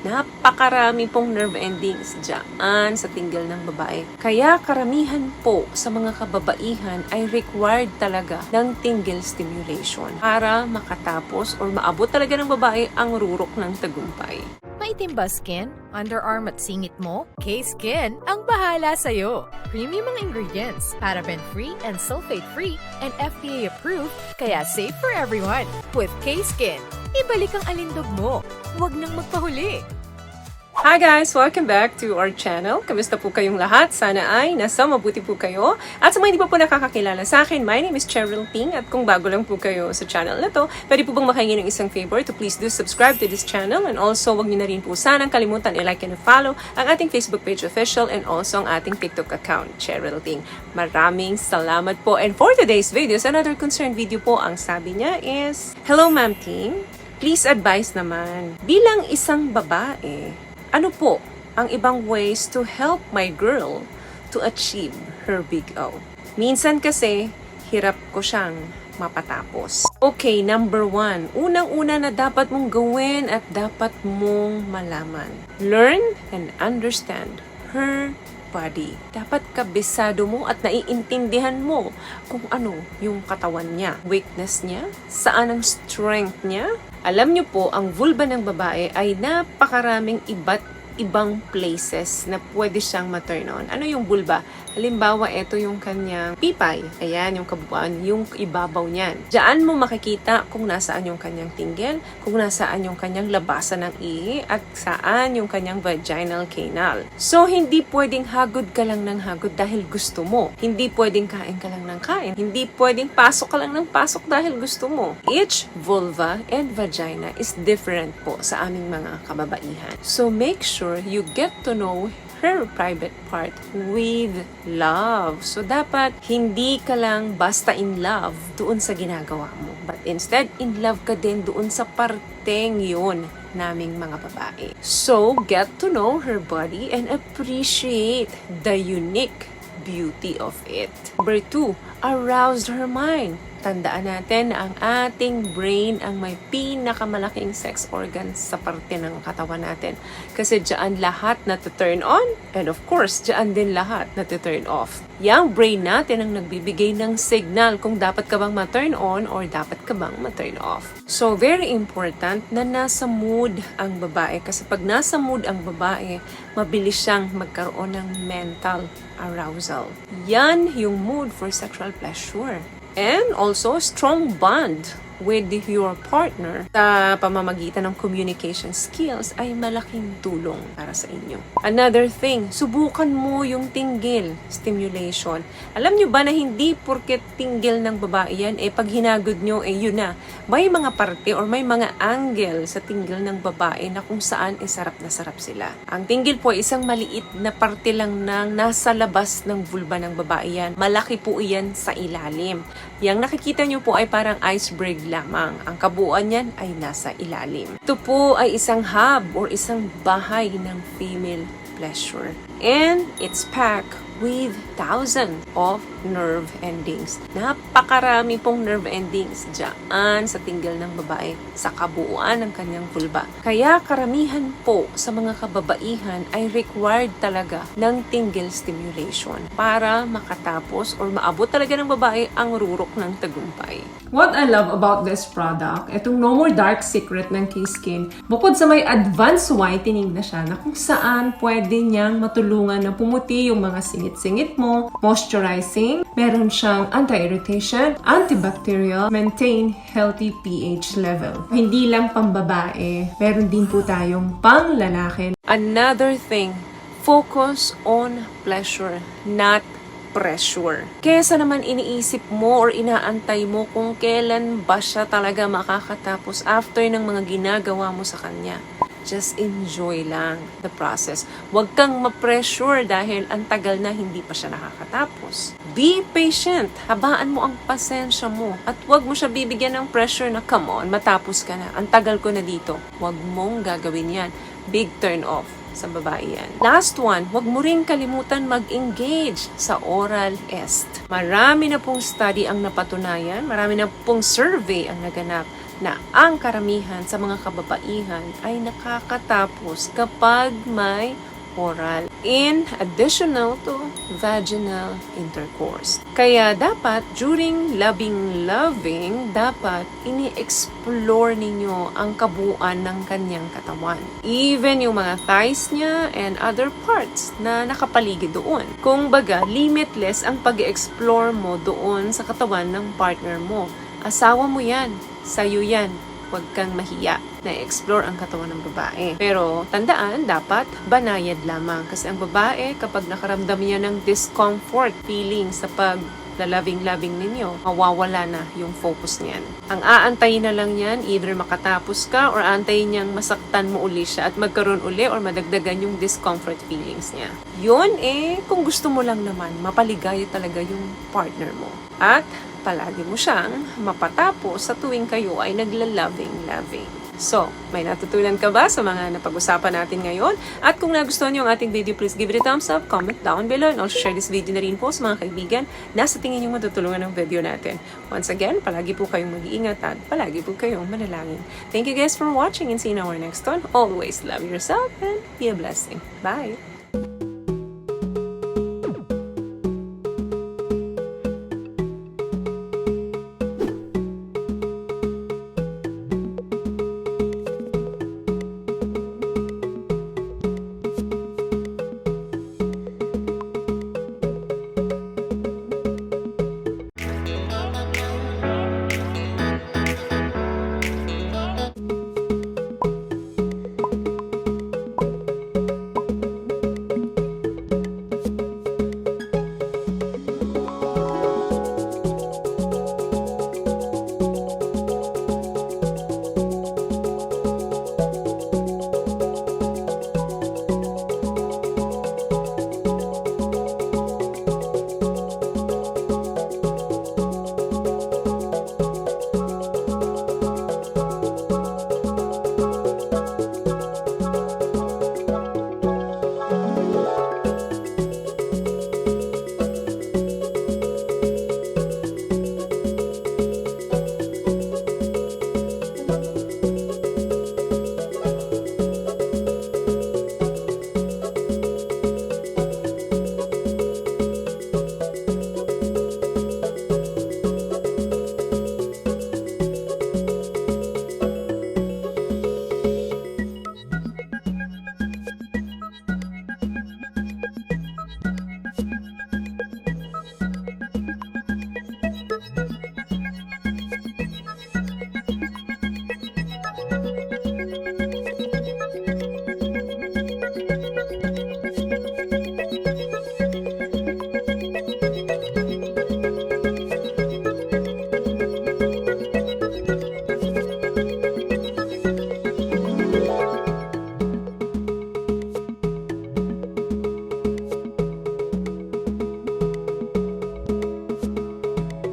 Napakarami pong nerve endings dyan sa tinggil ng babae. Kaya karamihan po sa mga kababaihan ay required talaga ng tinggil stimulation para makatapos or maabot talaga ng babae ang rurok ng tagumpay. Maitim ba skin, underarm at singit mo? K-Skin ang bahala sa'yo. Premium ang ingredients, paraben-free and sulfate-free, and FDA-approved, kaya safe for everyone. With K-Skin, ibalik ang alindog mo. Huwag nang magpahuli. Hi guys! Welcome back to our channel. Kamusta po kayong lahat? Sana ay nasa mabuti po kayo. At sa mga hindi pa po nakakakilala sa akin, my name is Cheryl Ting. At kung bago lang po kayo sa channel na to, pwede po bang makahingi ng isang favor to please do subscribe to this channel. And also, wag niyo na rin po sanang kalimutan i-like and follow ang ating Facebook page official and also ang ating TikTok account, Cheryl Ting. Maraming salamat po. And for today's videos, another concerned video po, ang sabi niya is, Hello Ma'am Ting, please advise naman, bilang isang babae, ano po ang ibang ways to help my girl to achieve her big O? Minsan kasi, hirap ko siyang mapatapos. Okay, number 1. Unang-una na dapat mong gawin at dapat mong malaman. Learn and understand her body. Dapat kabisado mo at naiintindihan mo kung ano yung katawan niya, weakness niya, saan ang strength niya. Alam niyo po, ang vulva ng babae ay napakaraming iba't ibang places na pwede siyang ma-turn on. Ano yung vulva? Halimbawa, ito yung kanyang pipay. Ayan, yung kabuuan, yung ibabaw niyan. Diyan mo makikita kung nasaan yung kanyang tinggil, kung nasaan yung kanyang labasan ng ihi, at saan yung kanyang vaginal canal. So, hindi pwedeng hagod ka lang ng hagod dahil gusto mo. Hindi pwedeng kain ka lang ng kain. Hindi pwedeng pasok ka lang ng pasok dahil gusto mo. Each vulva and vagina is different po sa aming mga kababaihan. So, make sure you get to know her private part with love. So, dapat hindi ka lang basta in love doon sa ginagawa mo. But instead, in love ka din doon sa parteng yun naming mga babae. So, get to know her body and appreciate the unique beauty of it. Number 2, arouse her mind. Tandaan natin na ang ating brain ang may pinakamalaking sex organ sa parte ng katawan natin. Kasi dyan lahat na turn on, and of course, dyan din lahat na turn off. Yang brain natin ang nagbibigay ng signal kung dapat ka bang ma-turn on or dapat ka bang ma-turn off. So, very important na nasa mood ang babae. Kasi pag nasa mood ang babae, mabilis siyang magkaroon ng mental arousal. Yan yung mood for sexual pleasure. And also, strong bond with your partner sa pamamagitan ng communication skills ay malaking tulong para sa inyo. Another thing, subukan mo yung tinggil stimulation. Alam nyo ba na hindi porket tinggil ng babae yan, pag hinagod nyo, yun na. May mga parte or may mga angle sa tinggil ng babae na kung saan sarap na sarap sila. Ang tinggil po ay isang maliit na parte lang ng nasa labas ng vulva ng babae yan. Malaki po iyan sa ilalim. Yang nakikita nyo po ay parang iceberg lamang. Ang kabuuan niyan ay nasa ilalim. Ito po ay isang hub or isang bahay ng female pleasure. And it's packed with thousands of nerve endings. Napakarami pong nerve endings dyan sa tinggil ng babae sa kabuuan ng kanyang vulva. Kaya karamihan po sa mga kababaihan ay required talaga ng tinggil stimulation para makatapos or maabot talaga ng babae ang rurok ng tagumpay. What I love about this product, itong No More Dark Secret ng K-Skin, bukod sa may advanced whitening na siya na kung saan pwede niyang matulungan na pumuti yung mga singit-singit mo, moisturizing, meron siyang anti-irritation, antibacterial, maintain healthy pH level. Hindi lang pambabae, meron din po tayong pang lalaki. Another thing, focus on pleasure, not pressure. Kesa naman iniisip mo or inaantay mo kung kailan ba siya talaga makakatapos after ng mga ginagawa mo sa kanya. Just enjoy lang the process. Huwag kang ma-pressure dahil ang tagal na hindi pa siya nakakatapos. Be patient. Habaan mo ang pasensya mo. At huwag mo siya bibigyan ng pressure na, come on, matapos ka na. Ang tagal ko na dito. Huwag mong gagawin yan. Big turn off sa babae yan. Last one, huwag mo rin kalimutan mag-engage sa oral est. Marami na pong study ang napatunayan, marami na pong survey ang naganap na ang karamihan sa mga kababaihan ay nakakatapos kapag may oral, in additional to vaginal intercourse. Kaya dapat during loving, dapat ini-explore ninyo ang kabuuan ng kanyang katawan. Even yung mga thighs niya and other parts na nakapaligid doon. Kung baga, limitless ang pag-explore mo doon sa katawan ng partner mo. Asawa mo yan, sa'yo yan. Huwag kang mahiya na explore ang katawan ng babae. Pero tandaan, dapat banayad lamang. Kasi ang babae, kapag nakaramdam niya ng discomfort feeling sa pag-loving ninyo, mawawala na yung focus niyan. Ang aantayin na lang yan, either makatapos ka or aantayin niyang masaktan mo uli siya at magkaroon uli or madagdagan yung discomfort feelings niya. Yun kung gusto mo lang naman, mapaligaya talaga yung partner mo. At palagi mo siyang mapatapos sa tuwing kayo ay nagla-loving. So, may natutunan ka ba sa mga napag-usapan natin ngayon? At kung nagustuhan niyo ang ating video, please give it a thumbs up, comment down below, and also share this video na rin po sa mga kaibigan na sa tingin niyo matutulungan ng video natin. Once again, palagi po kayong mag-iingat at palagi po kayong manalangin. Thank you guys for watching and see you in our next one. Always love yourself and be a blessing. Bye!